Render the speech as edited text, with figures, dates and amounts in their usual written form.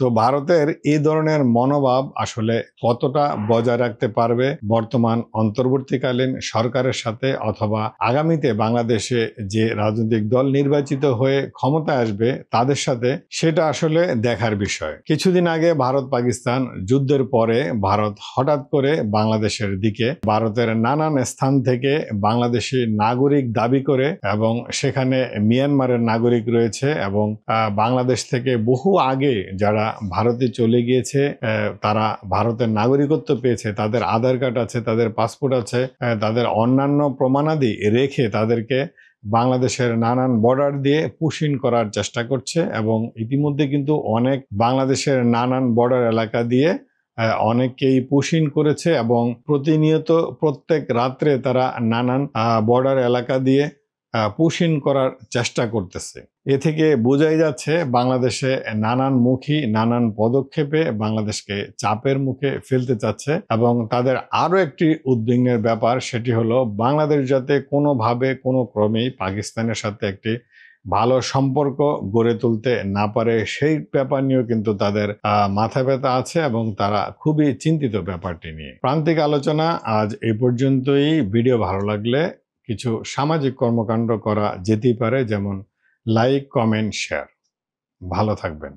তো ভারতের এই ধরনের মনোভাব আসলে কতটা বজায় রাখতে পারবে বর্তমান অন্তর্বর্তীকালীন সরকারের সাথে, অথবা আগামীতে বাংলাদেশে যে রাজনৈতিক দল নির্বাচিত হয়ে ক্ষমতায় আসবে তাদের সাথে, সেটা আসলে দেখার বিষয়। কিছুদিন আগে ভারত পাকিস্তান যুদ্ধের পরে ভারত হঠাৎ করে বাংলাদেশের দিকে ভারতের নানান স্থান থেকে বাংলাদেশি নাগরিক দাবি করে, এবং সেখানে মিয়ানমারের নাগরিক রয়েছে, এবং বাংলাদেশ থেকে বহু আগে যারা ভারতে চলে গিয়েছে, তারা ভারতের নাগরিকত্ব পেয়েছে, তাদের আধার কার্ড আছে, তাদের পাসপোর্ট আছে, তাদের অন্যান্য প্রমাণাদি রেখে তাদেরকে বাংলাদেশের নানান বর্ডার দিয়ে পুশিং করার চেষ্টা করছে। এবং ইতিমধ্যে কিন্তু অনেক বাংলাদেশের নানান বর্ডার এলাকা দিয়ে অনেকেই পুশিং করেছে, এবং প্রতিনিয়ত প্রত্যেক রাত্রে তারা নানান বর্ডার এলাকা দিয়ে পুশিং করার চেষ্টা করতেছে। এ থেকে বোঝাই যাচ্ছে বাংলাদেশে নানান পদক্ষেপে বাংলাদেশকে চাপের মুখে ফেলতে চাচ্ছে। এবং তাদের আরো একটি উদ্বিগ্নের ব্যাপার, সেটি হলো বাংলাদেশ যাতে কোনোভাবে কোনো ক্রমেই পাকিস্তানের সাথে একটি ভালো সম্পর্ক গড়ে তুলতে না পারে, সেই ব্যাপার নিয়েও কিন্তু তাদের মাথা ব্যথা আছে, এবং তারা খুবই চিন্তিত ব্যাপারটি নিয়ে। প্রান্তিক আলোচনা আজ এই পর্যন্তই। ভিডিও ভালো লাগলে কিছু সামাজিক কর্মকাণ্ড করা যেতেই পারে, যেমন লাইক, কমেন্ট, শেয়ার। ভালো থাকবেন।